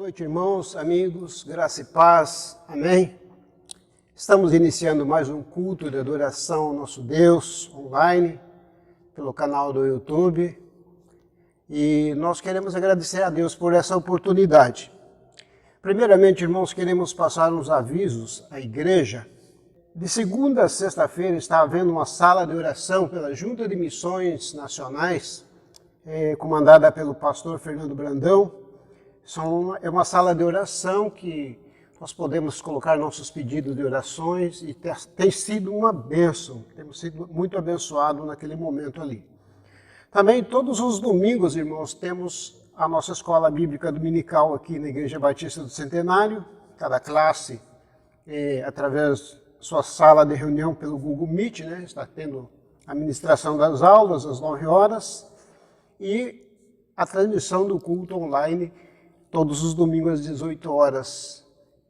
noite, irmãos, amigos, graça e paz, amém? Estamos iniciando mais um culto de adoração ao nosso Deus, online, pelo canal do YouTube, e nós queremos agradecer a Deus por essa oportunidade. Primeiramente, irmãos, queremos passar uns avisos à igreja. De segunda a sexta-feira está havendo uma sala de oração pela Junta de Missões Nacionais, comandada pelo pastor Fernando Brandão. É uma sala de oração que nós podemos colocar nossos pedidos de orações e tem sido uma bênção, temos sido muito abençoados naquele momento ali. Também todos os domingos, irmãos, temos a nossa escola bíblica dominical aqui na Igreja Batista do Centenário, cada classe, através da sua sala de reunião pelo Google Meet, né? Está tendo a ministração das aulas às 9 horas e a transmissão do culto online todos os domingos às 18 horas,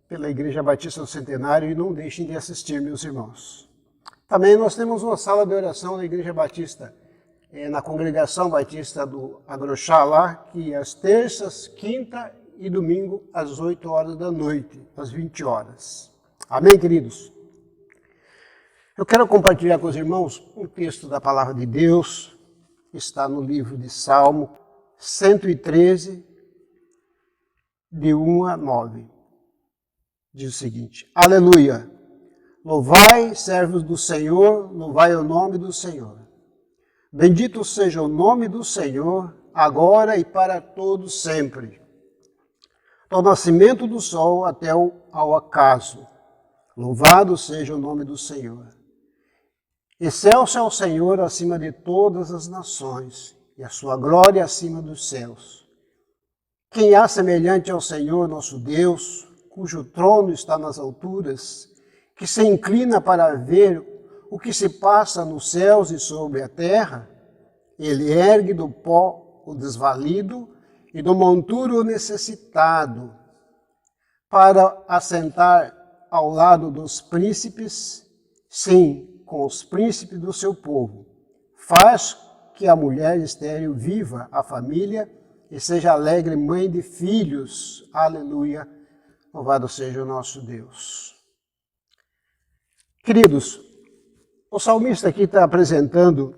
pela Igreja Batista do Centenário, e não deixem de assistir, meus irmãos. Também nós temos uma sala de oração na Igreja Batista, na Congregação Batista do Agroxá lá, que às terças, quinta e domingo, às 8 horas da noite, às 20 horas. Amém, queridos? Eu quero compartilhar com os irmãos um texto da Palavra de Deus, que está no livro de Salmo 113, de 1 a 9, diz o seguinte: Aleluia! Louvai, servos do Senhor, louvai o nome do Senhor. Bendito seja o nome do Senhor, agora e para todos sempre. Do nascimento do sol até ao acaso, louvado seja o nome do Senhor. Excelso é o Senhor acima de todas as nações, e a sua glória acima dos céus. Quem há semelhante ao Senhor nosso Deus, cujo trono está nas alturas, que se inclina para ver o que se passa nos céus e sobre a terra? Ele ergue do pó o desvalido e do monturo o necessitado, para assentar ao lado dos príncipes, sim, com os príncipes do seu povo. Faz que a mulher estéril viva a família e seja alegre mãe de filhos. Aleluia! Louvado seja o nosso Deus. Queridos, o salmista aqui está apresentando,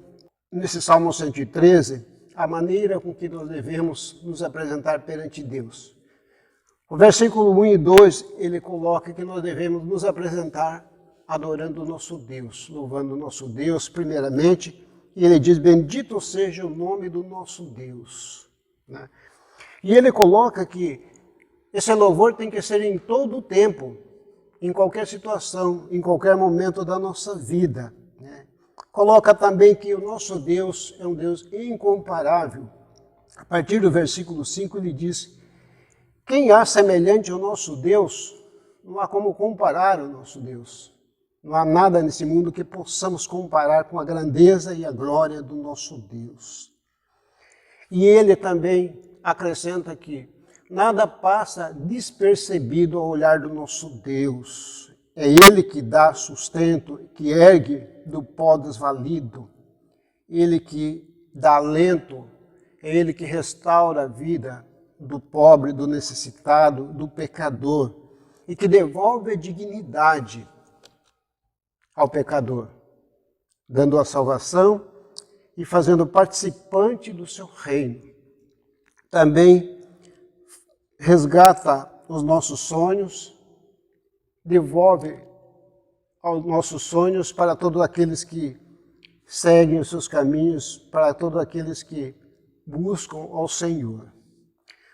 nesse Salmo 113, a maneira com que nós devemos nos apresentar perante Deus. O versículo 1 e 2, ele coloca que nós devemos nos apresentar adorando o nosso Deus, louvando o nosso Deus primeiramente, e ele diz: bendito seja o nome do nosso Deus. Né? E ele coloca que esse louvor tem que ser em todo o tempo, em qualquer situação, em qualquer momento da nossa vida. Né? Coloca também que o nosso Deus é um Deus incomparável. A partir do versículo 5 ele diz: quem há semelhante ao nosso Deus? Não há como comparar o nosso Deus. Não há nada nesse mundo que possamos comparar com a grandeza e a glória do nosso Deus. E ele também acrescenta que nada passa despercebido ao olhar do nosso Deus. É Ele que dá sustento, que ergue do pó desvalido. Ele que dá alento, é Ele que restaura a vida do pobre, do necessitado, do pecador, e que devolve a dignidade ao pecador, dando a salvação e fazendo participante do seu reino. Também resgata os nossos sonhos, devolve aos nossos sonhos para todos aqueles que seguem os seus caminhos, para todos aqueles que buscam ao Senhor.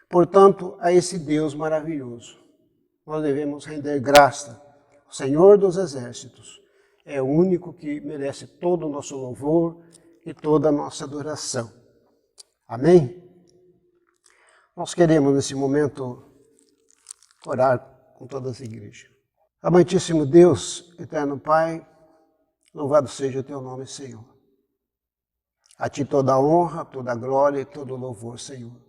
Portanto, a esse Deus maravilhoso, nós devemos render graça. O Senhor dos Exércitos é o único que merece todo o nosso louvor e toda a nossa adoração. Amém? Nós queremos, nesse momento, orar com toda essa igreja. Amantíssimo Deus, eterno Pai, louvado seja o teu nome, Senhor. A ti toda a honra, toda a glória e todo o louvor, Senhor.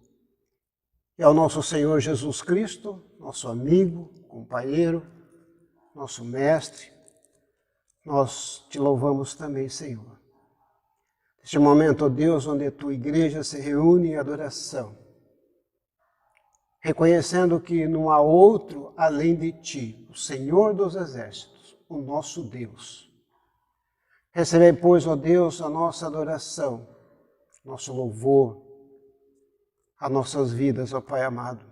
E ao nosso Senhor Jesus Cristo, nosso amigo, companheiro, nosso mestre, nós te louvamos também, Senhor. Este momento, ó Deus, onde a tua igreja se reúne em adoração. reconhecendo que não há outro além de ti, o Senhor dos Exércitos, o nosso Deus. Recebei, pois, ó Deus, a nossa adoração, nosso louvor, as nossas vidas, ó Pai amado.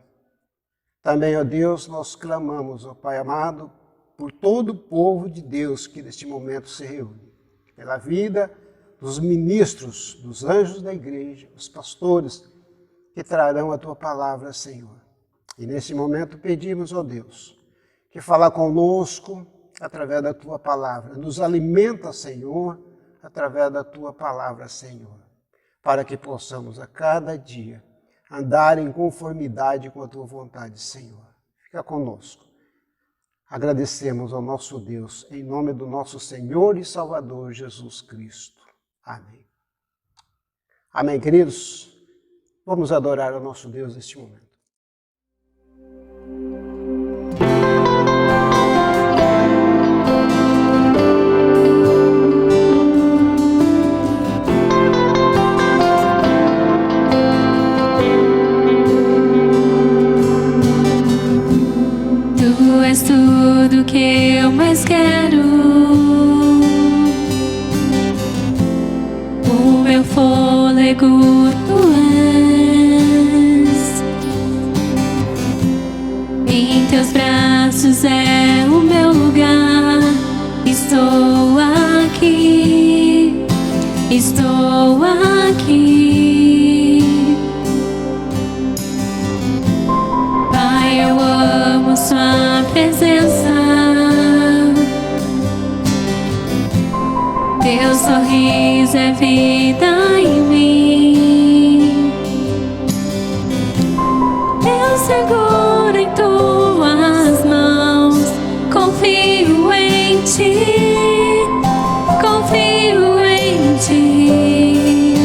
Também, ó Deus, nós clamamos, ó Pai amado, por todo o povo de Deus que neste momento se reúne, pela vida dos ministros, dos anjos da igreja, os pastores que trarão a Tua palavra, Senhor. E nesse momento pedimos, ó Deus, que fala conosco através da Tua palavra, nos alimenta, Senhor, através da Tua palavra, Senhor, para que possamos a cada dia andar em conformidade com a Tua vontade, Senhor. Fica conosco. Agradecemos ao nosso Deus, em nome do nosso Senhor e Salvador Jesus Cristo. Amém. Amém, queridos? Vamos adorar ao nosso Deus neste momento. Tu és tudo que eu mais quero. O meu fôlego tu és. Em teus braços é o meu lugar. Estou aqui, estou aqui. Pai, eu amo sua presença. Teu sorriso é vida em mim. Eu seguro em tuas mãos. Confio em ti. Confio em ti.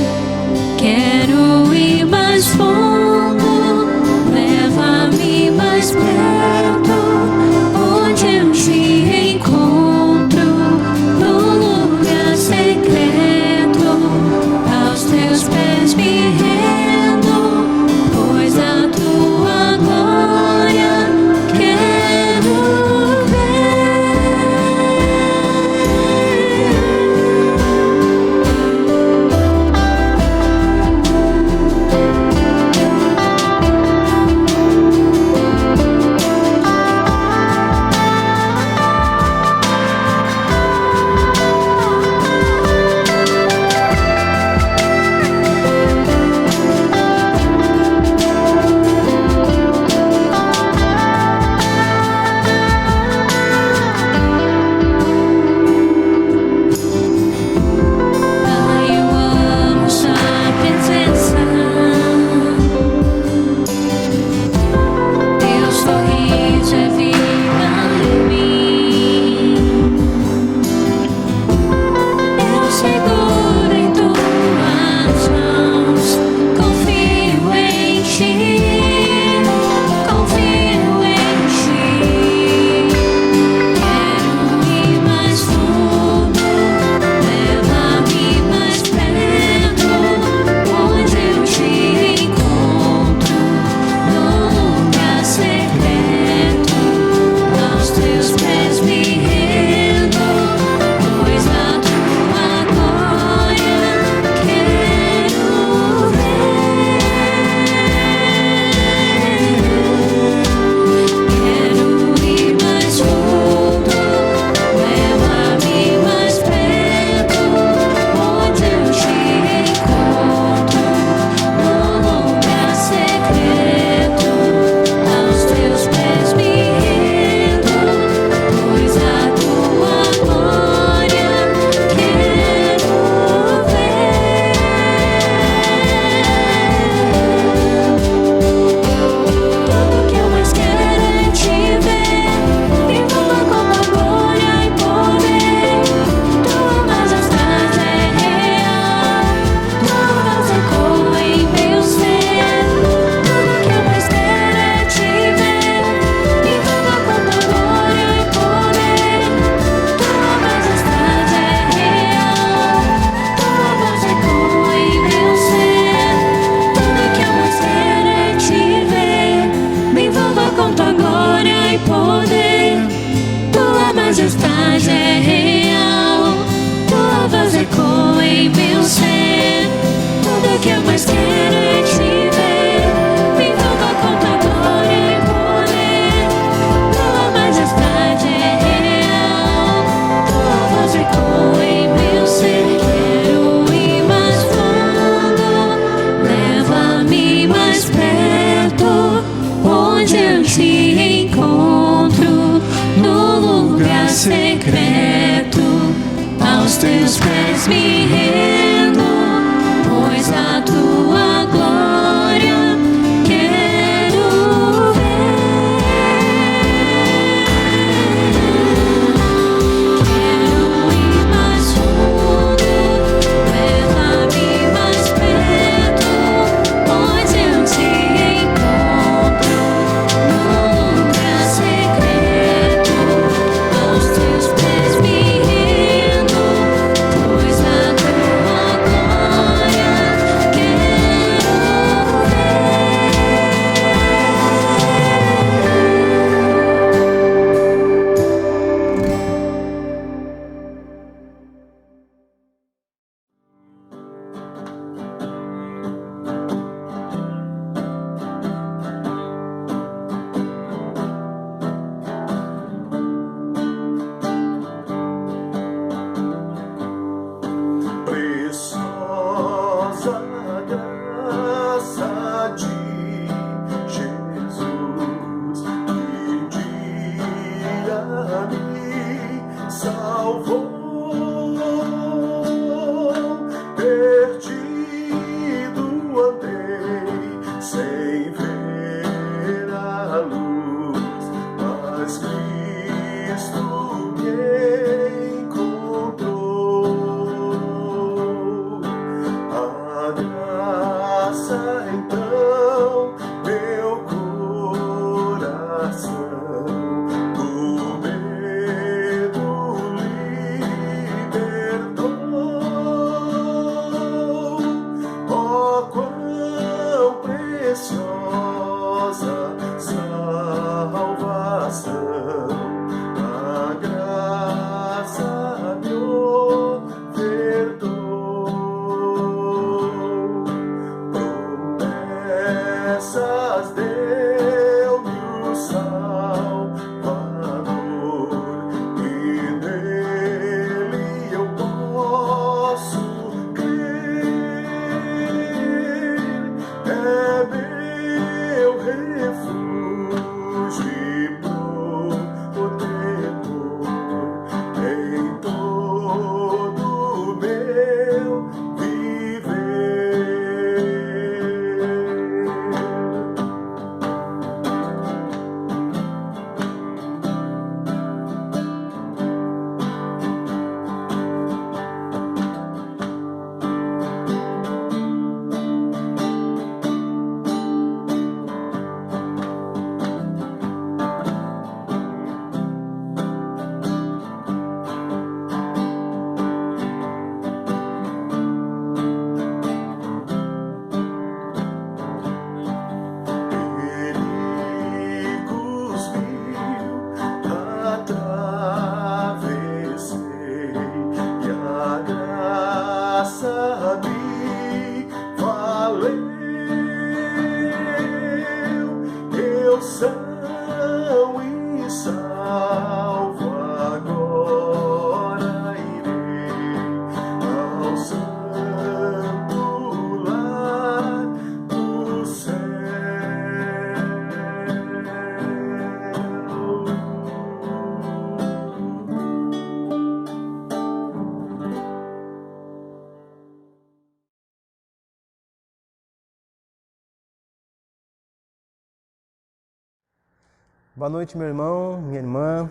Boa noite, meu irmão, minha irmã,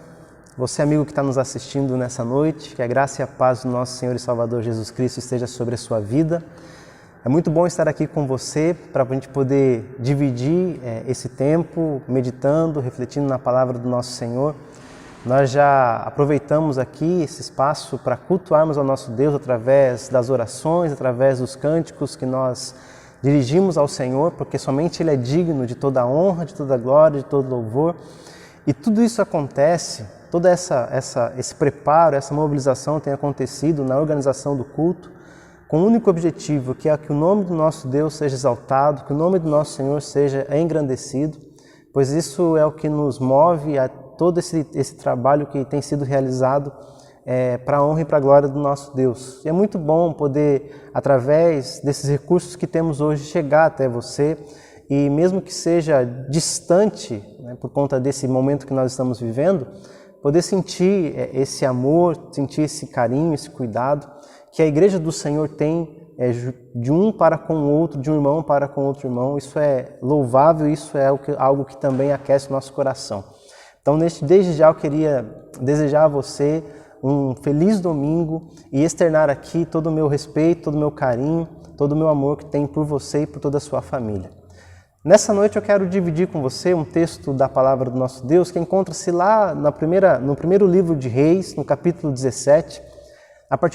você amigo que está nos assistindo nessa noite, que a graça e a paz do nosso Senhor e Salvador Jesus Cristo esteja sobre a sua vida. É muito bom estar aqui com você para a gente poder dividir esse tempo meditando, refletindo na palavra do nosso Senhor. Nós já aproveitamos aqui esse espaço para cultuarmos ao nosso Deus através das orações, através dos cânticos que nós dirigimos ao Senhor, porque somente Ele é digno de toda a honra, de toda a glória, de todo louvor. E tudo isso acontece, todo esse preparo, essa mobilização tem acontecido na organização do culto, com o único objetivo, que é que o nome do nosso Deus seja exaltado, que o nome do nosso Senhor seja engrandecido, pois isso é o que nos move a todo esse trabalho que tem sido realizado para a honra e para a glória do nosso Deus. E é muito bom poder, através desses recursos que temos hoje, chegar até você e mesmo que seja distante, por conta desse momento que nós estamos vivendo, poder sentir esse amor, sentir esse carinho, esse cuidado que a Igreja do Senhor tem de um para com o outro, de um irmão para com outro irmão. Isso é louvável, isso é algo que também aquece o nosso coração. Então, desde já eu queria desejar a você um feliz domingo e externar aqui todo o meu respeito, todo o meu carinho, todo o meu amor que tem por você e por toda a sua família. Nessa noite eu quero dividir com você um texto da palavra do nosso Deus que encontra-se lá no primeiro livro de Reis, no capítulo 17.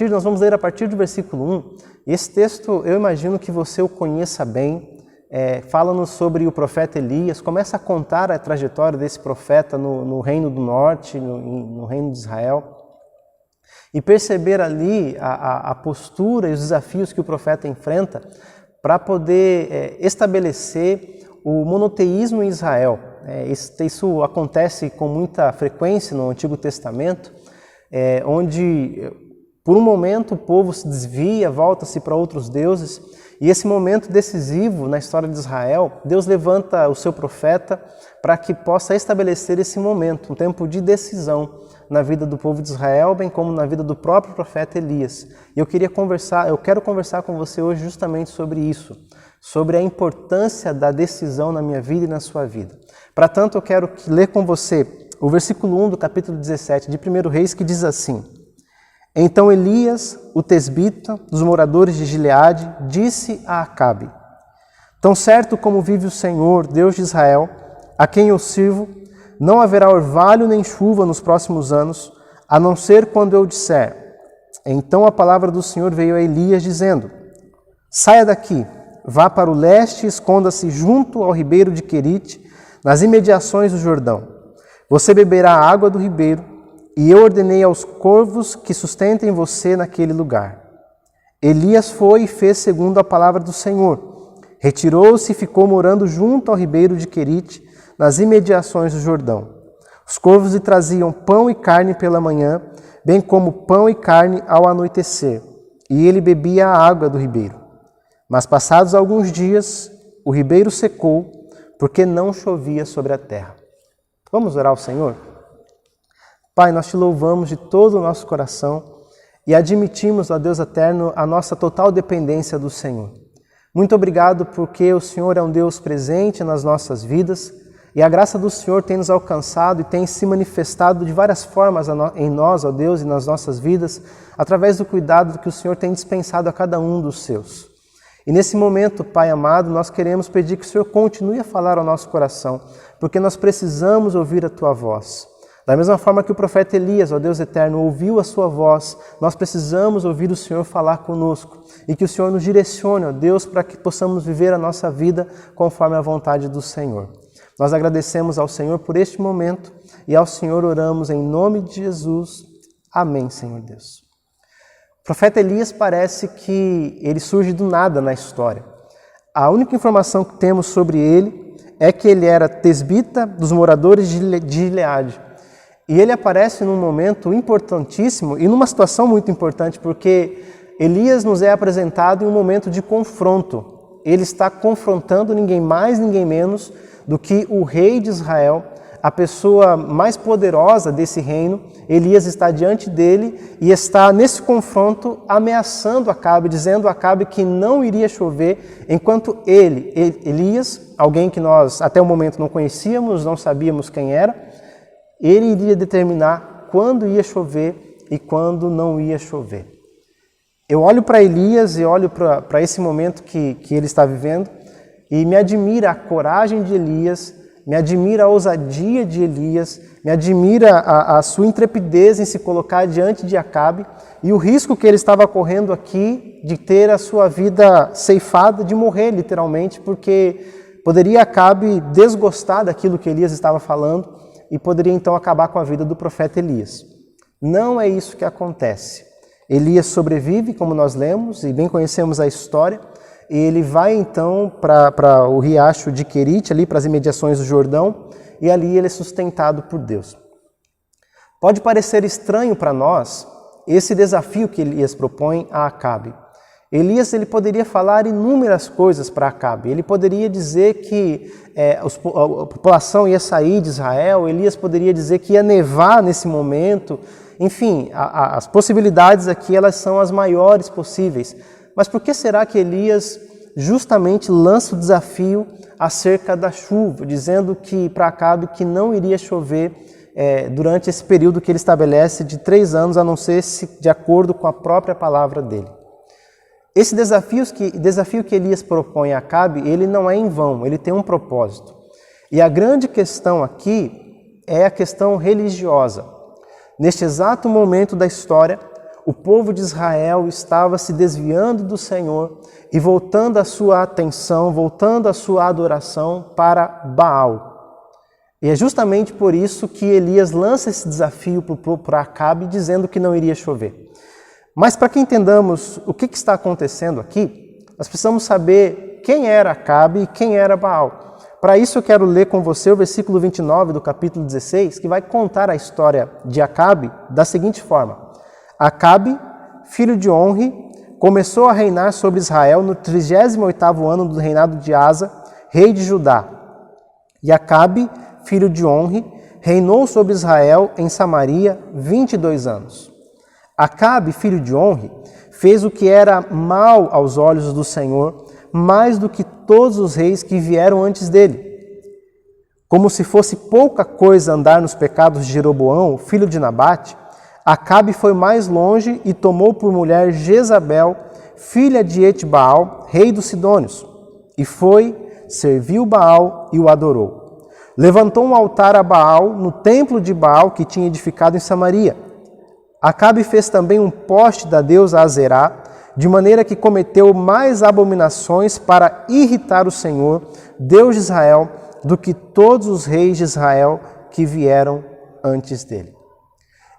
Nós vamos ler a partir do versículo 1. E esse texto eu imagino que você o conheça bem. Fala-nos sobre o profeta Elias, começa a contar a trajetória desse profeta no Reino do Norte, no Reino de Israel. E perceber ali a postura e os desafios que o profeta enfrenta para poder estabelecer o monoteísmo em Israel. Isso acontece com muita frequência no Antigo Testamento, onde por um momento o povo se desvia, volta-se para outros deuses, e esse momento decisivo na história de Israel, Deus levanta o seu profeta para que possa estabelecer esse momento, um tempo de decisão na vida do povo de Israel, bem como na vida do próprio profeta Elias. E eu quero conversar com você hoje justamente sobre isso, sobre a importância da decisão na minha vida e na sua vida. Para tanto, eu quero ler com você o versículo 1 do capítulo 17 de 1 Reis, que diz assim: Então Elias, o tesbita, dos moradores de Gileade, disse a Acabe: Tão certo como vive o Senhor, Deus de Israel, a quem eu sirvo, não haverá orvalho nem chuva nos próximos anos, a não ser quando eu disser. Então a palavra do Senhor veio a Elias, dizendo: Saia daqui, vá para o leste e esconda-se junto ao ribeiro de Querite, nas imediações do Jordão. Você beberá a água do ribeiro, e eu ordenei aos corvos que sustentem você naquele lugar. Elias foi e fez segundo a palavra do Senhor. Retirou-se e ficou morando junto ao ribeiro de Querite, nas imediações do Jordão. Os corvos lhe traziam pão e carne pela manhã, bem como pão e carne ao anoitecer, e ele bebia a água do ribeiro. Mas passados alguns dias, o ribeiro secou, porque não chovia sobre a terra. Vamos orar ao Senhor? Pai, nós te louvamos de todo o nosso coração e admitimos, ó Deus eterno, a nossa total dependência do Senhor. Muito obrigado porque o Senhor é um Deus presente nas nossas vidas e a graça do Senhor tem nos alcançado e tem se manifestado de várias formas em nós, ó Deus, e nas nossas vidas, através do cuidado que o Senhor tem dispensado a cada um dos seus. E nesse momento, Pai amado, nós queremos pedir que o Senhor continue a falar ao nosso coração, porque nós precisamos ouvir a Tua voz. Da mesma forma que o profeta Elias, ó Deus eterno, ouviu a sua voz, nós precisamos ouvir o Senhor falar conosco e que o Senhor nos direcione, ó Deus, para que possamos viver a nossa vida conforme a vontade do Senhor. Nós agradecemos ao Senhor por este momento e ao Senhor oramos em nome de Jesus. Amém, Senhor Deus. O profeta Elias parece que ele surge do nada na história. A única informação que temos sobre ele é que ele era tesbita dos moradores de Gileade. E ele aparece num momento importantíssimo e numa situação muito importante, porque Elias nos é apresentado em um momento de confronto. Ele está confrontando ninguém mais, ninguém menos do que o rei de Israel, a pessoa mais poderosa desse reino. Elias está diante dele e está nesse confronto ameaçando Acabe, dizendo a Acabe que não iria chover enquanto Elias, alguém que nós até o momento não conhecíamos, não sabíamos quem era, ele iria determinar quando ia chover e quando não ia chover. Eu olho para Elias e olho para esse momento que ele está vivendo e me admira a coragem de Elias, me admira a ousadia de Elias, me admira a sua intrepidez em se colocar diante de Acabe e o risco que ele estava correndo aqui de ter a sua vida ceifada, de morrer literalmente, porque poderia Acabe desgostar daquilo que Elias estava falando e poderia então acabar com a vida do profeta Elias. Não é isso que acontece. Elias sobrevive, como nós lemos, e bem conhecemos a história, e ele vai então para o riacho de Querite, ali para as imediações do Jordão, e ali ele é sustentado por Deus. Pode parecer estranho para nós esse desafio que Elias propõe a Acabe. Elias ele poderia falar inúmeras coisas para Acabe. Ele poderia dizer que a população ia sair de Israel, Elias poderia dizer que ia nevar nesse momento. Enfim, as possibilidades aqui elas são as maiores possíveis. Mas por que será que Elias justamente lança o desafio acerca da chuva, dizendo que para Acabe que não iria chover durante esse período que ele estabelece de 3 anos, a não ser de acordo com a própria palavra dele? Esse desafio que Elias propõe a Acabe, ele não é em vão, ele tem um propósito. E a grande questão aqui é a questão religiosa. Neste exato momento da história, o povo de Israel estava se desviando do Senhor e voltando a sua atenção, voltando a sua adoração para Baal. E é justamente por isso que Elias lança esse desafio para Acabe, dizendo que não iria chover. Mas para que entendamos o que está acontecendo aqui, nós precisamos saber quem era Acabe e quem era Baal. Para isso eu quero ler com você o versículo 29 do capítulo 16, que vai contar a história de Acabe da seguinte forma. Acabe, filho de Onri, começou a reinar sobre Israel no 38º ano do reinado de Asa, rei de Judá. E Acabe, filho de Onri, reinou sobre Israel em Samaria 22 anos. Acabe, filho de Onri, fez o que era mal aos olhos do Senhor, mais do que todos os reis que vieram antes dele. Como se fosse pouca coisa andar nos pecados de Jeroboão, filho de Nabate, Acabe foi mais longe e tomou por mulher Jezabel, filha de Etbaal, rei dos Sidônios, e serviu Baal e o adorou. Levantou um altar a Baal no templo de Baal que tinha edificado em Samaria. Acabe fez também um poste da deusa Azerá, de maneira que cometeu mais abominações para irritar o Senhor, Deus de Israel, do que todos os reis de Israel que vieram antes dele.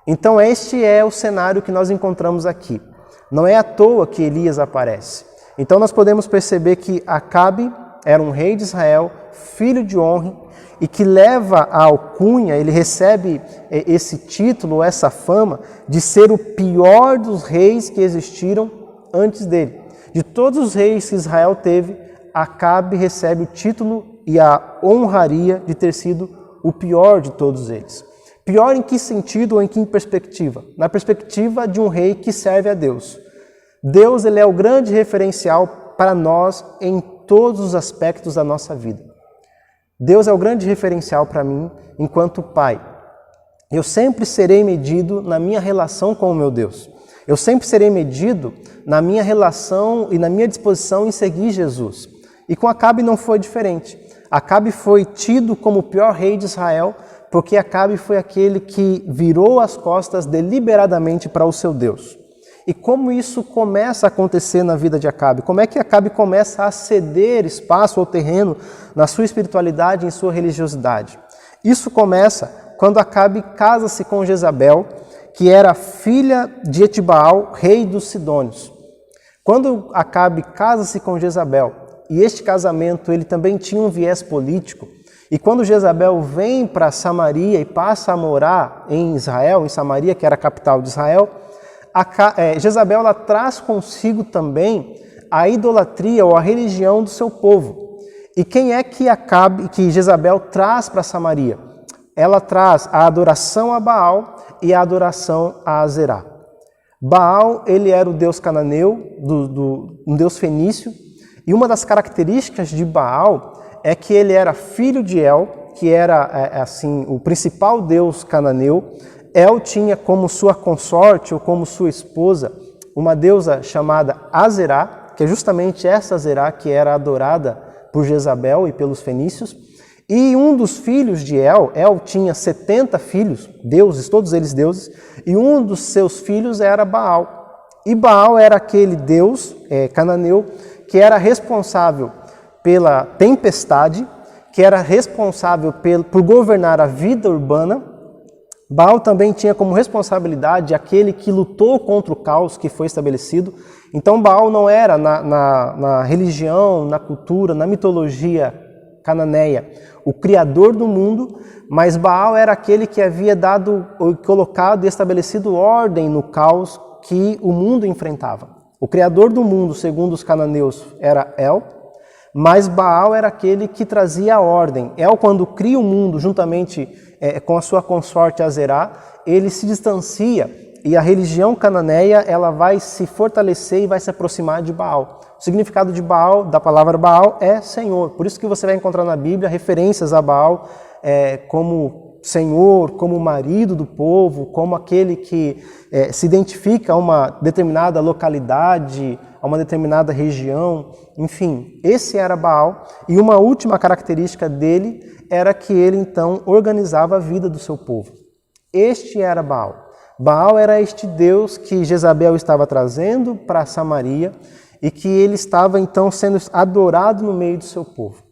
Então este é o cenário que nós encontramos aqui. Não é à toa que Elias aparece. Então nós podemos perceber que Acabe era um rei de Israel, filho de Onri, e que leva a alcunha, ele recebe esse título, essa fama, de ser o pior dos reis que existiram antes dele. De todos os reis que Israel teve, Acabe recebe o título e a honraria de ter sido o pior de todos eles. Pior em que sentido ou em que perspectiva? Na perspectiva de um rei que serve a Deus. Deus ele é o grande referencial para nós em todos os aspectos da nossa vida. Deus é o grande referencial para mim enquanto pai. Eu sempre serei medido na minha relação com o meu Deus. Eu sempre serei medido na minha relação e na minha disposição em seguir Jesus. E com Acabe não foi diferente. Acabe foi tido como o pior rei de Israel, porque Acabe foi aquele que virou as costas deliberadamente para o seu Deus. E como isso começa a acontecer na vida de Acabe? Como é que Acabe começa a ceder espaço ou terreno na sua espiritualidade e em sua religiosidade? Isso começa quando Acabe casa-se com Jezabel, que era filha de Etbaal, rei dos Sidônios. Quando Acabe casa-se com Jezabel, e este casamento ele também tinha um viés político, e quando Jezabel vem para Samaria e passa a morar em Israel, em Samaria, que era a capital de Israel, Jezabel ela traz consigo também a idolatria ou a religião do seu povo. E quem é que Jezabel traz para Samaria? ela traz a adoração a Baal e a adoração a Azerá. Baal, ele era o deus cananeu, um deus fenício, e uma das características de Baal é que ele era filho de El, que era assim o principal deus cananeu. El tinha como sua consorte ou como sua esposa uma deusa chamada Azerá, que é justamente essa Azerá que era adorada por Jezabel e pelos fenícios. E um dos filhos de El tinha 70 filhos, deuses, todos eles deuses, e um dos seus filhos era Baal. E Baal era aquele deus cananeu que era responsável pela tempestade, que era responsável por governar a vida urbana. Baal também tinha como responsabilidade aquele que lutou contra o caos que foi estabelecido. Então Baal não era na religião, na cultura, na mitologia cananeia o criador do mundo, mas Baal era aquele que havia colocado e estabelecido ordem no caos que o mundo enfrentava. O criador do mundo, segundo os cananeus, era El, mas Baal era aquele que trazia a ordem. El, quando cria o mundo juntamente com a sua consorte Azerá, ele se distancia e a religião cananeia ela vai se fortalecer e vai se aproximar de Baal. O significado de Baal, da palavra Baal, é Senhor. Por isso que você vai encontrar na Bíblia referências a Baal como Senhor, como marido do povo, como aquele que se identifica a uma determinada localidade, a uma determinada região. Enfim, esse era Baal. E uma última característica dele era que ele, então, organizava a vida do seu povo. Este era Baal. Baal era este Deus que Jezabel estava trazendo para Samaria e que ele estava, então, sendo adorado no meio do seu povo.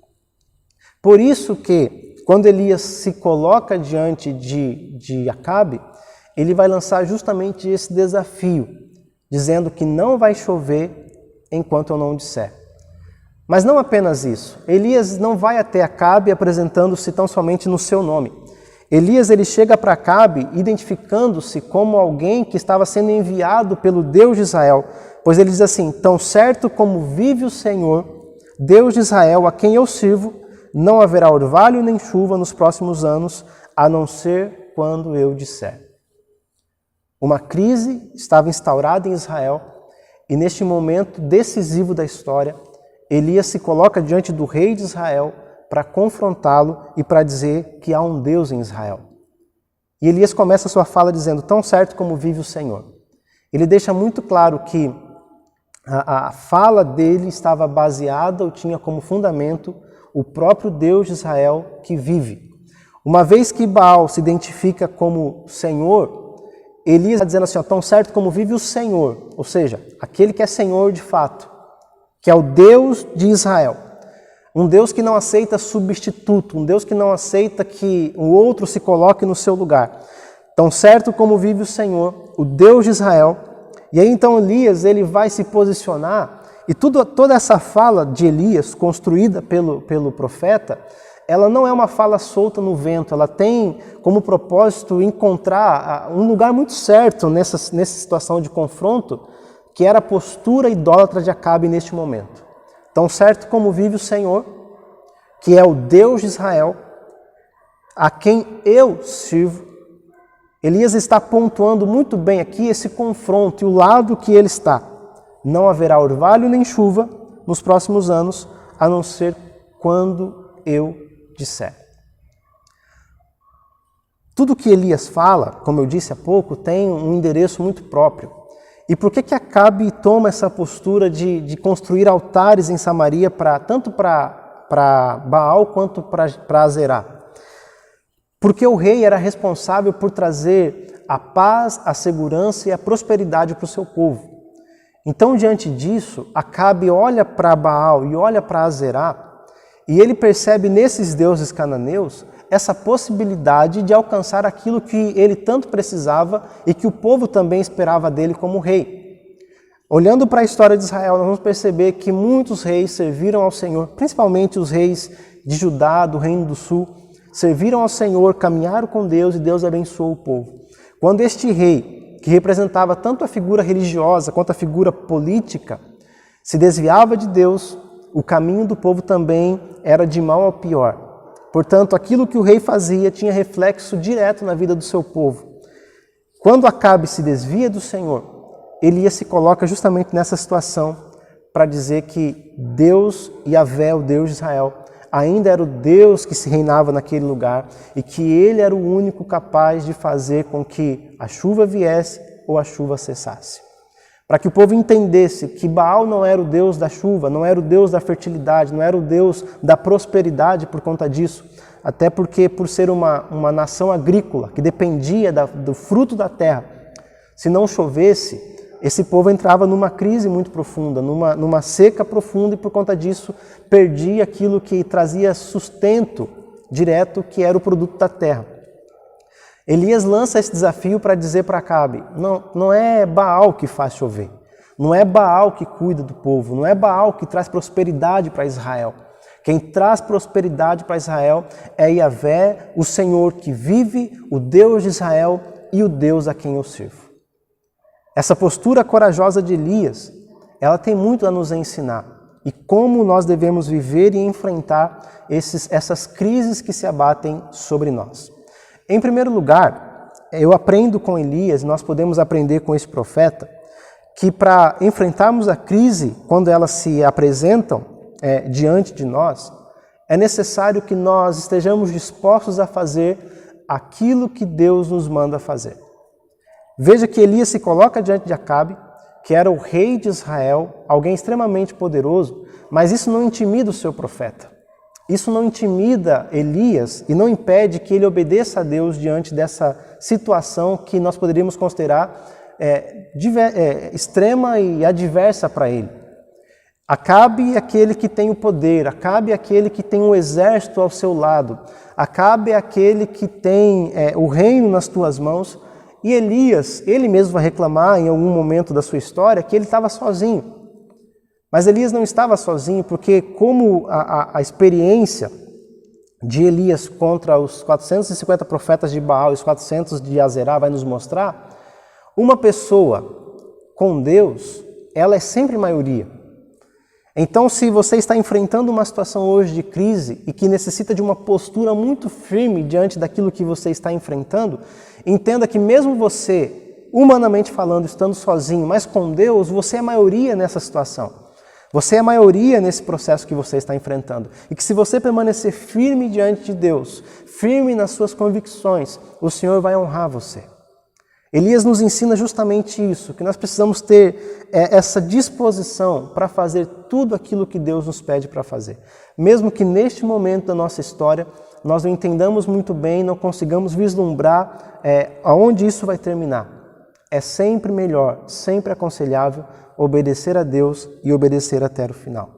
Por isso que, quando Elias se coloca diante de Acabe, ele vai lançar justamente esse desafio, dizendo que não vai chover enquanto eu não disser. Mas não apenas isso. Elias não vai até Acabe apresentando-se tão somente no seu nome. Elias ele chega para Acabe identificando-se como alguém que estava sendo enviado pelo Deus de Israel, pois ele diz assim: tão certo como vive o Senhor, Deus de Israel, a quem eu sirvo, não haverá orvalho nem chuva nos próximos anos, a não ser quando eu disser. Uma crise estava instaurada em Israel e neste momento decisivo da história, Elias se coloca diante do rei de Israel para confrontá-lo e para dizer que há um Deus em Israel. E Elias começa a sua fala dizendo: tão certo como vive o Senhor. Ele deixa muito claro que a fala dele estava baseada ou tinha como fundamento o próprio Deus de Israel que vive. Uma vez que Baal se identifica como Senhor, Elias está dizendo assim: tão certo como vive o Senhor, ou seja, aquele que é Senhor de fato, que é o Deus de Israel. Um Deus que não aceita substituto, um Deus que não aceita que o outro se coloque no seu lugar. Tão certo como vive o Senhor, o Deus de Israel. E aí então Elias ele vai se posicionar, e toda essa fala de Elias, construída pelo profeta, ela não é uma fala solta no vento, ela tem como propósito encontrar um lugar muito certo nessa situação de confronto, que era a postura idólatra de Acabe neste momento. Tão certo como vive o Senhor, que é o Deus de Israel, a quem eu sirvo. Elias está pontuando muito bem aqui esse confronto e o lado que ele está. Não haverá orvalho nem chuva nos próximos anos, a não ser quando eu disser. Tudo que Elias fala, como eu disse há pouco, tem um endereço muito próprio. E por que Acabe toma essa postura de construir altares em Samaria tanto para Baal quanto para Azerá? Porque o rei era responsável por trazer a paz, a segurança e a prosperidade para o seu povo. Então, diante disso, Acabe olha para Baal e olha para Azerá e ele percebe nesses deuses cananeus essa possibilidade de alcançar aquilo que ele tanto precisava e que o povo também esperava dele como rei. Olhando para a história de Israel, nós vamos perceber que muitos reis serviram ao Senhor, principalmente os reis de Judá, do Reino do Sul, serviram ao Senhor, caminharam com Deus e Deus abençoou o povo. Quando este rei, que representava tanto a figura religiosa quanto a figura política, se desviava de Deus, o caminho do povo também era de mal ao pior. Portanto, aquilo que o rei fazia tinha reflexo direto na vida do seu povo. Quando Acabe se desvia do Senhor, Elias se coloca justamente nessa situação para dizer que Deus, Yahvé, o Deus de Israel, ainda era o Deus que se reinava naquele lugar e que ele era o único capaz de fazer com que a chuva viesse ou a chuva cessasse. Para que o povo entendesse que Baal não era o Deus da chuva, não era o Deus da fertilidade, não era o Deus da prosperidade por conta disso, até porque por ser uma nação agrícola que dependia do fruto da terra, se não chovesse, esse povo entrava numa crise muito profunda, numa seca profunda e por conta disso perdia aquilo que trazia sustento direto, que era o produto da terra. Elias lança esse desafio para dizer para Acabe, não é Baal que faz chover, não é Baal que cuida do povo, não é Baal que traz prosperidade para Israel. Quem traz prosperidade para Israel é Yahvé, o Senhor que vive, o Deus de Israel e o Deus a quem eu sirvo. Essa postura corajosa de Elias, ela tem muito a nos ensinar e como nós devemos viver e enfrentar essas crises que se abatem sobre nós. Em primeiro lugar, eu aprendo com Elias, nós podemos aprender com esse profeta, que para enfrentarmos a crise, quando elas se apresentam diante de nós, é necessário que nós estejamos dispostos a fazer aquilo que Deus nos manda fazer. Veja que Elias se coloca diante de Acabe, que era o rei de Israel, alguém extremamente poderoso, mas isso não intimida o seu profeta. Isso não intimida Elias e não impede que ele obedeça a Deus diante dessa situação que nós poderíamos considerar extrema e adversa para ele. Acabe é aquele que tem o poder, Acabe é aquele que tem um exército ao seu lado, Acabe é aquele que tem o reino nas tuas mãos, e Elias, ele mesmo vai reclamar em algum momento da sua história que ele estava sozinho. Mas Elias não estava sozinho, porque como a experiência de Elias contra os 450 profetas de Baal e os 400 de Azerá vai nos mostrar, uma pessoa com Deus, ela é sempre maioria. Então, se você está enfrentando uma situação hoje de crise e que necessita de uma postura muito firme diante daquilo que você está enfrentando, entenda que mesmo você, humanamente falando, estando sozinho, mas com Deus, você é maioria nessa situação. Você é maioria nesse processo que você está enfrentando. E que se você permanecer firme diante de Deus, firme nas suas convicções, o Senhor vai honrar você. Elias nos ensina justamente isso, que nós precisamos ter essa disposição para fazer tudo aquilo que Deus nos pede para fazer. Mesmo que neste momento da nossa história, nós não entendamos muito bem, não consigamos vislumbrar aonde isso vai terminar. É sempre melhor, sempre aconselhável obedecer a Deus e obedecer até o final.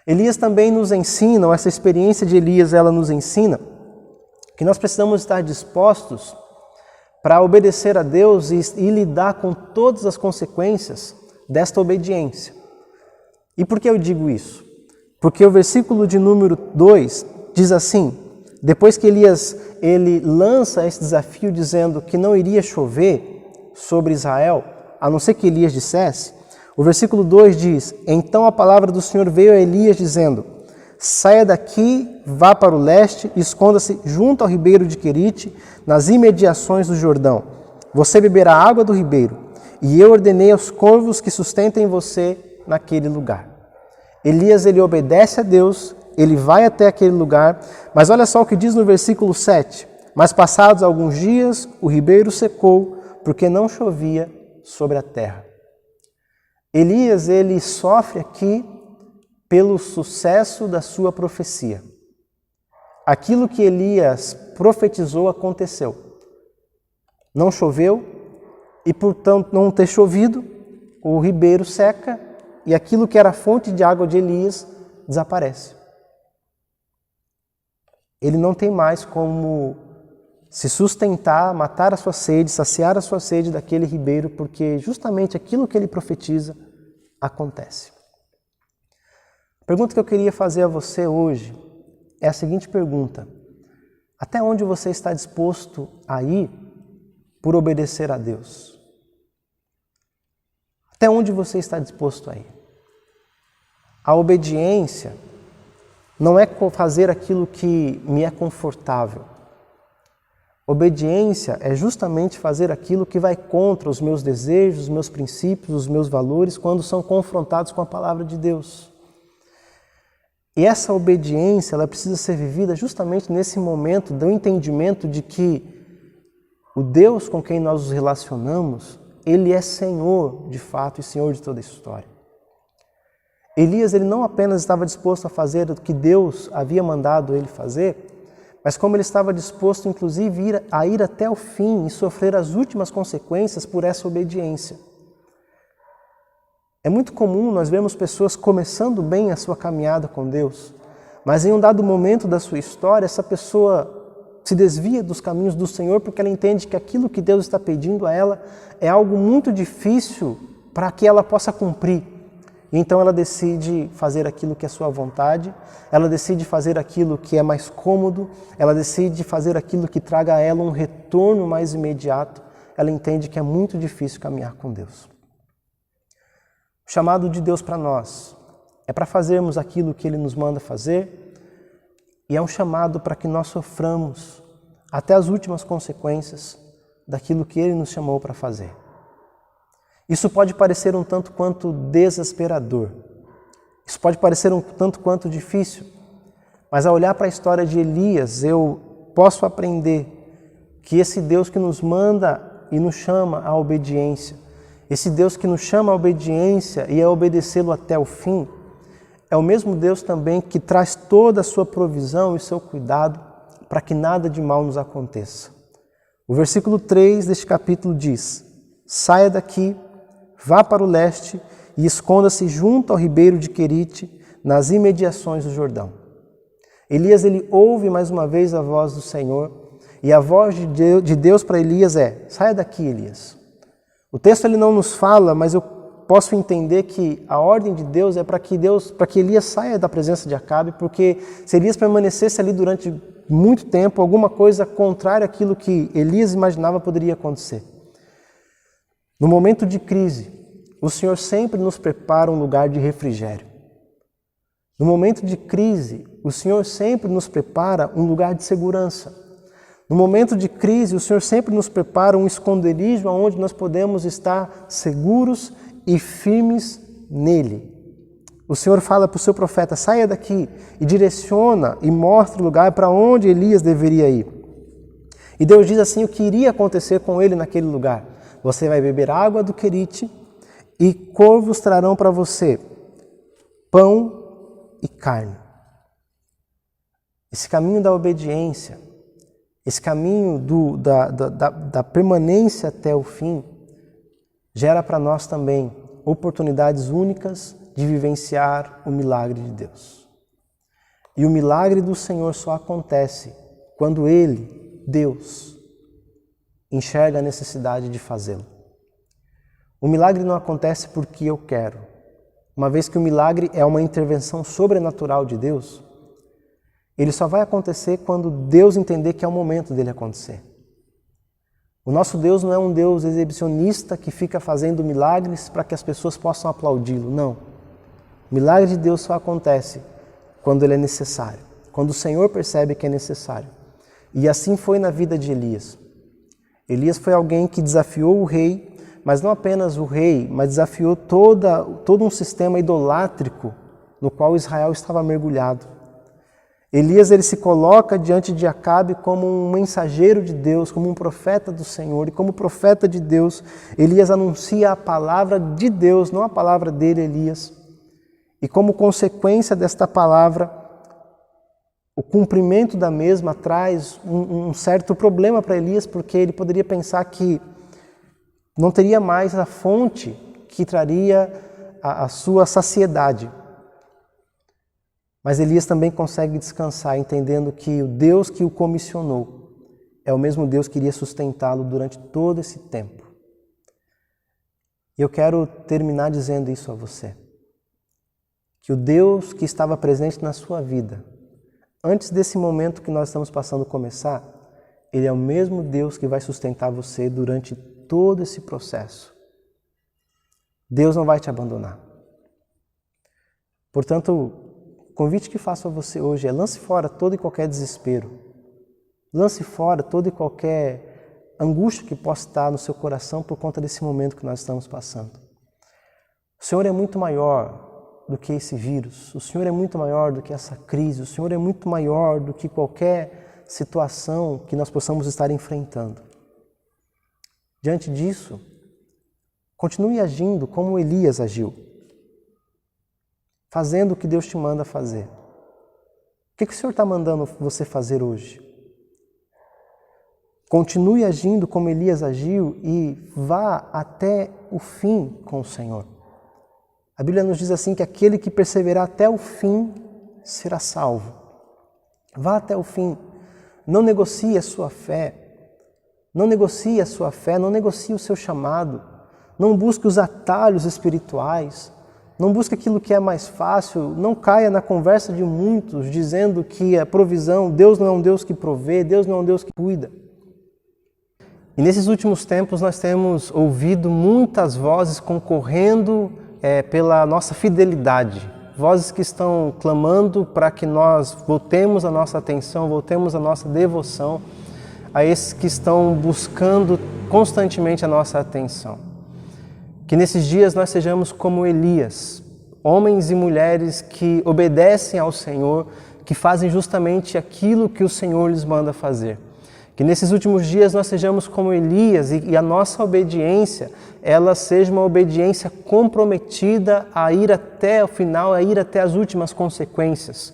Elias também nos ensina, essa experiência de Elias, ela nos ensina que nós precisamos estar dispostos para obedecer a Deus e lidar com todas as consequências desta obediência. E por que eu digo isso? Porque o versículo de número 2 diz assim, depois que Elias ele lança esse desafio dizendo que não iria chover sobre Israel, a não ser que Elias dissesse, o versículo 2 diz, então a palavra do Senhor veio a Elias dizendo, saia daqui, vá para o leste e esconda-se junto ao ribeiro de Querite, nas imediações do Jordão. Você beberá água do ribeiro, e eu ordenei aos corvos que sustentem você naquele lugar. Elias, ele obedece a Deus, ele vai até aquele lugar, mas olha só o que diz no versículo 7. Mas passados alguns dias, o ribeiro secou, porque não chovia sobre a terra. Elias, ele sofre aqui pelo sucesso da sua profecia. Aquilo que Elias profetizou aconteceu. Não choveu e, portanto, não ter chovido, o ribeiro seca e aquilo que era a fonte de água de Elias desaparece. Ele não tem mais como se sustentar, matar a sua sede, saciar a sua sede daquele ribeiro, porque justamente aquilo que ele profetiza acontece. A pergunta que eu queria fazer a você hoje é a seguinte pergunta: até onde você está disposto a ir por obedecer a Deus? Até onde você está disposto a ir? A obediência não é fazer aquilo que me é confortável. Obediência é justamente fazer aquilo que vai contra os meus desejos, os meus princípios, os meus valores, quando são confrontados com a palavra de Deus. E essa obediência, ela precisa ser vivida justamente nesse momento do entendimento de que o Deus com quem nós nos relacionamos, Ele é Senhor de fato e Senhor de toda a história. Elias, ele não apenas estava disposto a fazer o que Deus havia mandado ele fazer, mas como ele estava disposto, inclusive, a ir até o fim e sofrer as últimas consequências por essa obediência. É muito comum nós vermos pessoas começando bem a sua caminhada com Deus, mas em um dado momento da sua história, essa pessoa se desvia dos caminhos do Senhor porque ela entende que aquilo que Deus está pedindo a ela é algo muito difícil para que ela possa cumprir. E então ela decide fazer aquilo que é sua vontade, ela decide fazer aquilo que é mais cômodo, ela decide fazer aquilo que traga a ela um retorno mais imediato. Ela entende que é muito difícil caminhar com Deus. O chamado de Deus para nós é para fazermos aquilo que Ele nos manda fazer, e é um chamado para que nós soframos até as últimas consequências daquilo que Ele nos chamou para fazer. Isso pode parecer um tanto quanto desesperador. Isso pode parecer um tanto quanto difícil. Mas ao olhar para a história de Elias, eu posso aprender que esse Deus que nos manda e nos chama à obediência, esse Deus que nos chama à obediência e a obedecê-lo até o fim, é o mesmo Deus também que traz toda a sua provisão e seu cuidado para que nada de mal nos aconteça. O versículo 3 deste capítulo diz: saia daqui, vá para o leste e esconda-se junto ao ribeiro de Querite, nas imediações do Jordão. Elias, ele ouve mais uma vez a voz do Senhor, e a voz de Deus para Elias é: saia daqui, Elias. O texto ele não nos fala, mas eu posso entender que a ordem de Deus é para que Elias saia da presença de Acabe, porque se Elias permanecesse ali durante muito tempo, alguma coisa contrária àquilo que Elias imaginava poderia acontecer. No momento de crise, o Senhor sempre nos prepara um lugar de refrigério. No momento de crise, o Senhor sempre nos prepara um lugar de segurança. No momento de crise, o Senhor sempre nos prepara um esconderijo onde nós podemos estar seguros e firmes nele. O Senhor fala para o seu profeta: saia daqui, e direciona e mostra o lugar para onde Elias deveria ir. E Deus diz assim o que iria acontecer com ele naquele lugar: você vai beber água do Querite e corvos trarão para você pão e carne. Esse caminho da obediência, esse caminho da permanência até o fim, gera para nós também oportunidades únicas de vivenciar o milagre de Deus. E o milagre do Senhor só acontece quando Ele, Deus, enxerga a necessidade de fazê-lo. O milagre não acontece porque eu quero. Uma vez que o milagre é uma intervenção sobrenatural de Deus, ele só vai acontecer quando Deus entender que é o momento dele acontecer. O nosso Deus não é um Deus exibicionista que fica fazendo milagres para que as pessoas possam aplaudi-lo, não. O milagre de Deus só acontece quando ele é necessário, quando o Senhor percebe que é necessário. E assim foi na vida de Elias. Elias foi alguém que desafiou o rei, mas não apenas o rei, mas desafiou todo um sistema idolátrico no qual Israel estava mergulhado. Elias, ele se coloca diante de Acabe como um mensageiro de Deus, como um profeta do Senhor, e como profeta de Deus, Elias anuncia a palavra de Deus, não a palavra dele, Elias. E como consequência desta palavra, o cumprimento da mesma traz um certo problema para Elias, porque ele poderia pensar que não teria mais a fonte que traria a sua saciedade. Mas Elias também consegue descansar, entendendo que o Deus que o comissionou é o mesmo Deus que iria sustentá-lo durante todo esse tempo. E eu quero terminar dizendo isso a você. Que o Deus que estava presente na sua vida, antes desse momento que nós estamos passando começar, Ele é o mesmo Deus que vai sustentar você durante todo esse processo. Deus não vai te abandonar. Portanto, o convite que faço a você hoje é: lance fora todo e qualquer desespero. Lance fora toda e qualquer angústia que possa estar no seu coração por conta desse momento que nós estamos passando. O Senhor é muito maior do que esse vírus. O Senhor é muito maior do que essa crise. O Senhor é muito maior do que qualquer situação que nós possamos estar enfrentando. Diante disso, continue agindo como Elias agiu, fazendo o que Deus te manda fazer. O que o Senhor está mandando você fazer hoje? Continue agindo como Elias agiu e vá até o fim com o Senhor. A Bíblia nos diz assim que aquele que perseverar até o fim será salvo. Vá até o fim. Não negocie a sua fé. Não negocie a sua fé, não negocie o seu chamado. Não busque os atalhos espirituais. Não busque aquilo que é mais fácil. Não caia na conversa de muitos dizendo que a provisão, Deus não é um Deus que provê, Deus não é um Deus que cuida. E nesses últimos tempos nós temos ouvido muitas vozes concorrendo pela nossa fidelidade. Vozes que estão clamando para que nós voltemos a nossa atenção, voltemos a nossa devoção a esses que estão buscando constantemente a nossa atenção. Que nesses dias nós sejamos como Elias, homens e mulheres que obedecem ao Senhor, que fazem justamente aquilo que o Senhor lhes manda fazer. Que nesses últimos dias nós sejamos como Elias e a nossa obediência, ela seja uma obediência comprometida a ir até o final, a ir até as últimas consequências.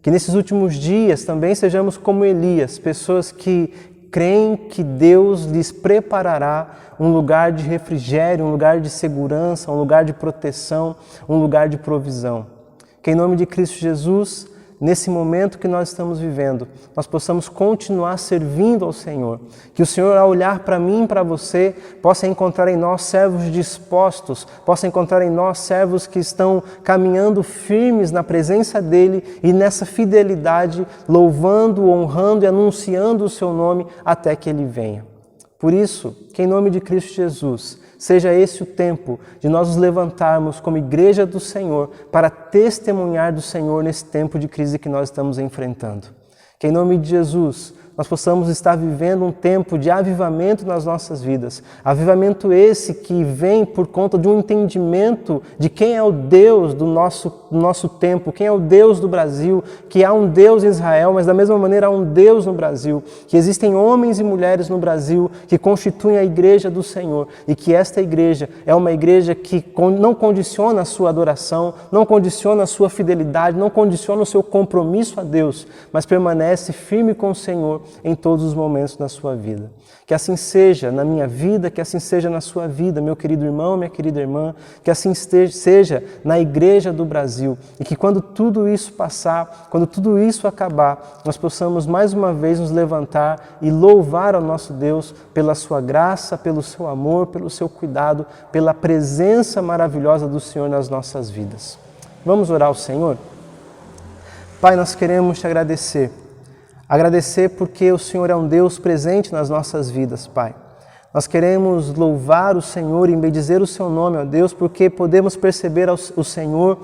Que nesses últimos dias também sejamos como Elias, pessoas que creem que Deus lhes preparará um lugar de refrigério, um lugar de segurança, um lugar de proteção, um lugar de provisão. Que em nome de Cristo Jesus, nesse momento que nós estamos vivendo, nós possamos continuar servindo ao Senhor. Que o Senhor, ao olhar para mim e para você, possa encontrar em nós servos dispostos, possa encontrar em nós servos que estão caminhando firmes na presença dEle e nessa fidelidade, louvando, honrando e anunciando o Seu nome até que Ele venha. Por isso, que em nome de Cristo Jesus, seja esse o tempo de nós nos levantarmos como igreja do Senhor para testemunhar do Senhor nesse tempo de crise que nós estamos enfrentando. Que em nome de Jesus nós possamos estar vivendo um tempo de avivamento nas nossas vidas. Avivamento esse que vem por conta de um entendimento de quem é o Deus do nosso tempo, quem é o Deus do Brasil, que há um Deus em Israel, mas da mesma maneira há um Deus no Brasil, que existem homens e mulheres no Brasil que constituem a igreja do Senhor e que esta igreja é uma igreja que não condiciona a sua adoração, não condiciona a sua fidelidade, não condiciona o seu compromisso a Deus, mas permanece firme com o Senhor em todos os momentos da sua vida. Que assim seja na minha vida, que assim seja na sua vida, meu querido irmão, minha querida irmã, que assim seja na igreja do Brasil e que quando tudo isso passar, quando tudo isso acabar, nós possamos mais uma vez nos levantar e louvar ao nosso Deus pela sua graça, pelo seu amor, pelo seu cuidado, pela presença maravilhosa do Senhor nas nossas vidas. Vamos orar ao Senhor? Pai, nós queremos te agradecer. Agradecer porque o Senhor é um Deus presente nas nossas vidas, Pai. Nós queremos louvar o Senhor e bendizer o Seu nome, ó Deus, porque podemos perceber o Senhor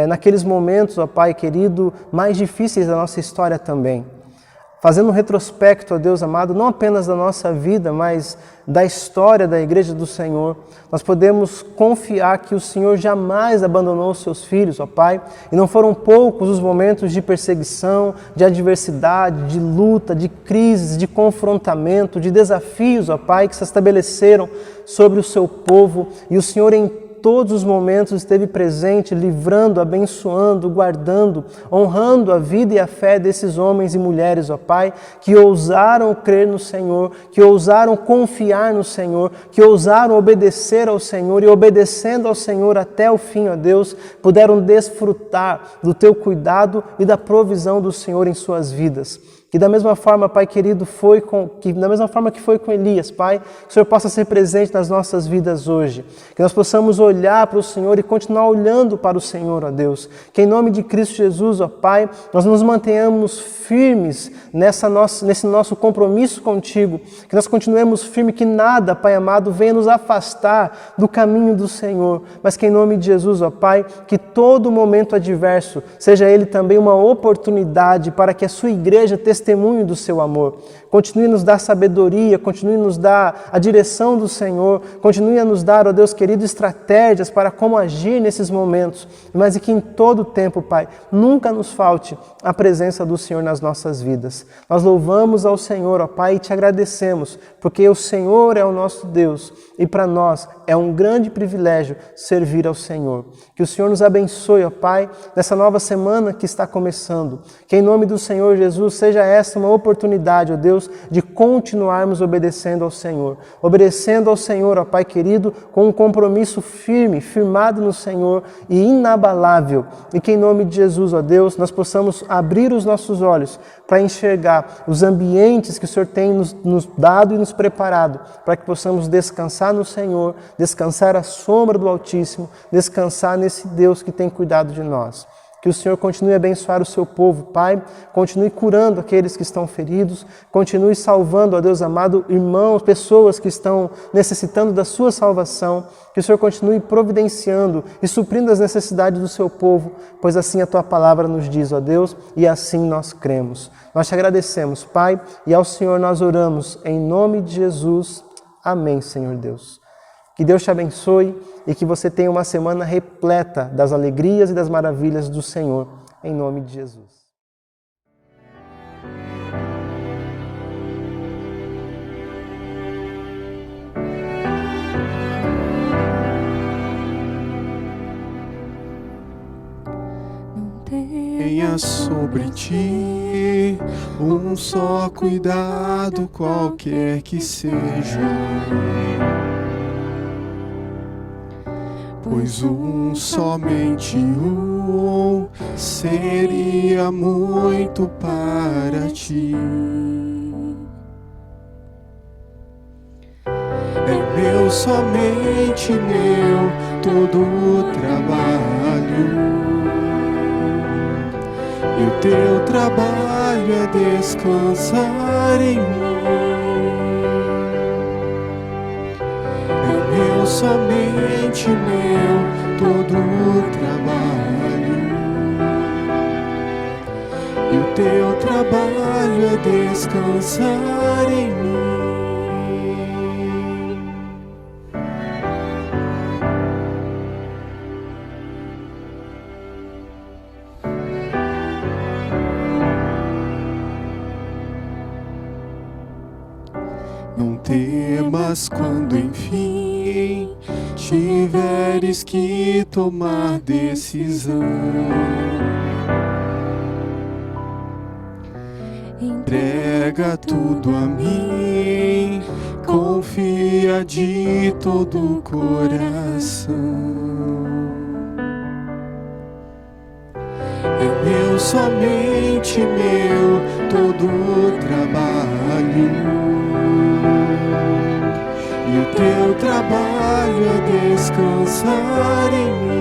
naqueles momentos, ó Pai querido, mais difíceis da nossa história também. Fazendo um retrospecto, ó Deus amado, não apenas da nossa vida, mas da história da Igreja do Senhor, nós podemos confiar que o Senhor jamais abandonou os seus filhos, ó Pai, e não foram poucos os momentos de perseguição, de adversidade, de luta, de crises, de confrontamento, de desafios, ó Pai, que se estabeleceram sobre o seu povo, e o Senhor em todos os momentos esteve presente, livrando, abençoando, guardando, honrando a vida e a fé desses homens e mulheres, ó Pai, que ousaram crer no Senhor, que ousaram confiar no Senhor, que ousaram obedecer ao Senhor e obedecendo ao Senhor até o fim, ó Deus, puderam desfrutar do Teu cuidado e da provisão do Senhor em suas vidas. Que da mesma forma, Pai querido, da mesma forma que foi com Elias, Pai, que o Senhor possa ser presente nas nossas vidas hoje. Que nós possamos olhar para o Senhor e continuar olhando para o Senhor, ó Deus. Que em nome de Cristo Jesus, ó Pai, nós nos mantenhamos firmes nesse nosso compromisso contigo. Que nós continuemos firmes, que nada, Pai amado, venha nos afastar do caminho do Senhor. Mas que em nome de Jesus, ó Pai, que todo momento adverso seja ele também uma oportunidade para que a sua igreja testemunhe do seu amor. Continue a nos dar sabedoria, continue a nos dar a direção do Senhor, continue a nos dar, ó Deus querido, estratégias para como agir nesses momentos, mas e que em todo tempo, Pai, nunca nos falte a presença do Senhor nas nossas vidas. Nós louvamos ao Senhor, ó Pai, e te agradecemos, porque o Senhor é o nosso Deus e para nós é um grande privilégio servir ao Senhor. Que o Senhor nos abençoe, ó Pai, nessa nova semana que está começando. Que em nome do Senhor Jesus seja essa uma oportunidade, ó Deus, de continuarmos obedecendo ao Senhor. Obedecendo ao Senhor, ó Pai querido, com um compromisso firme, firmado no Senhor e inabalável. E que em nome de Jesus, ó Deus, nós possamos abrir os nossos olhos para enxergar os ambientes que o Senhor tem nos dado e nos preparado, para que possamos descansar no Senhor, descansar à sombra do Altíssimo, descansar nesse Deus que tem cuidado de nós. Que o Senhor continue a abençoar o seu povo, Pai, continue curando aqueles que estão feridos, continue salvando, ó Deus amado, irmãos, pessoas que estão necessitando da sua salvação, que o Senhor continue providenciando e suprindo as necessidades do seu povo, pois assim a tua palavra nos diz, ó Deus, e assim nós cremos. Nós te agradecemos, Pai, e ao Senhor nós oramos em nome de Jesus. Amém, Senhor Deus. Que Deus te abençoe e que você tenha uma semana repleta das alegrias e das maravilhas do Senhor, em nome de Jesus. Tenha sobre ti um só cuidado, qualquer que seja. Pois somente um seria muito para ti. É meu, somente meu, todo o trabalho. E o teu trabalho é descansar em mim. É meu, somente meu, todo o trabalho. E o teu trabalho é descansar em mim. Não temas quando enfim tiveres que tomar decisão. Entrega tudo a mim, confia de todo o coração. É meu, somente meu, todo o trabalho. E o teu trabalho é descansar em mim.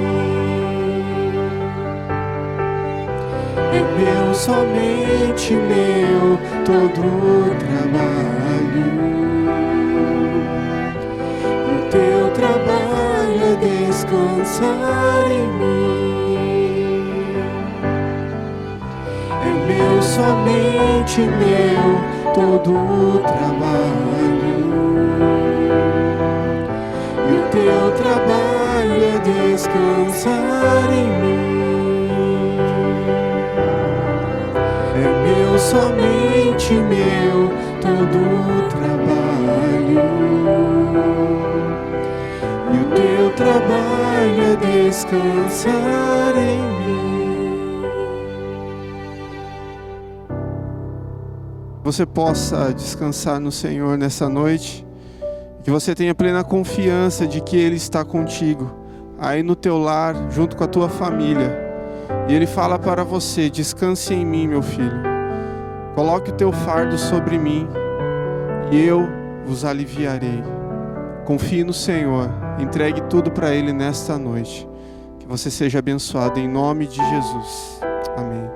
É meu, somente meu, todo o trabalho. E o teu trabalho é descansar em mim. É meu, somente meu, todo o trabalho. E o teu trabalho é descansar em mim. É meu, somente meu, todo o trabalho. E o teu trabalho é descansar em mim. Você possa descansar no Senhor nessa noite. Que você tenha plena confiança de que Ele está contigo, aí no teu lar, junto com a tua família. E Ele fala para você: descanse em mim, meu filho. Coloque o teu fardo sobre mim e eu vos aliviarei. Confie no Senhor, entregue tudo para Ele nesta noite. Que você seja abençoado em nome de Jesus. Amém.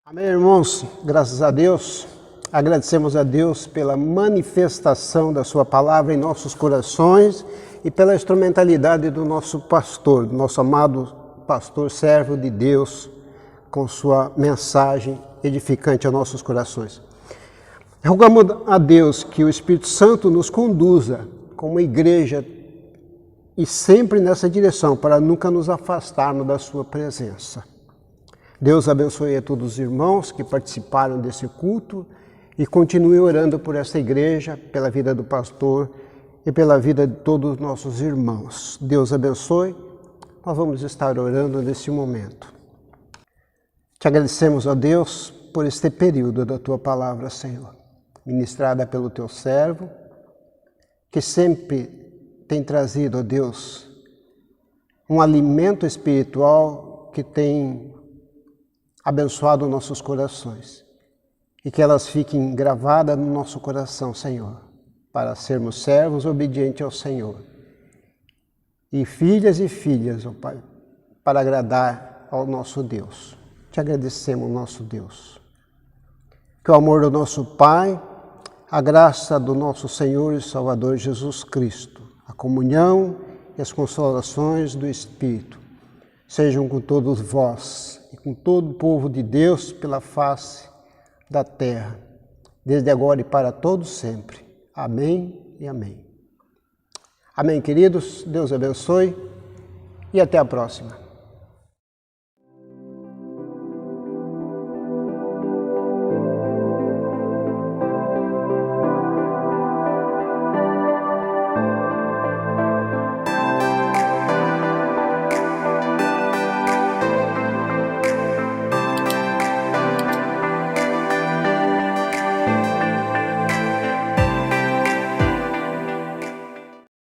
Amém, irmãos? Graças a Deus. Agradecemos a Deus pela manifestação da sua palavra em nossos corações e pela instrumentalidade do nosso pastor, do nosso amado pastor, servo de Deus, com sua mensagem edificante a nossos corações. Rogamos a Deus que o Espírito Santo nos conduza como igreja e sempre nessa direção, para nunca nos afastarmos da sua presença. Deus abençoe a todos os irmãos que participaram desse culto e continue orando por esta igreja, pela vida do pastor e pela vida de todos os nossos irmãos. Deus abençoe. Nós vamos estar orando nesse momento. Te agradecemos, ó Deus, por este período da Tua palavra, Senhor, ministrada pelo Teu servo, que sempre tem trazido, ó Deus, um alimento espiritual que tem abençoado nossos corações e que elas fiquem gravadas no nosso coração, Senhor, para sermos servos obedientes ao Senhor e filhas, ó Pai, para agradar ao nosso Deus. Te agradecemos, nosso Deus. Que o amor do nosso Pai, a graça do nosso Senhor e Salvador Jesus Cristo, a comunhão e as consolações do Espírito sejam com todos vós e com todo o povo de Deus pela face da terra, desde agora e para todos sempre. Amém e amém. Amém, queridos. Deus abençoe e até a próxima.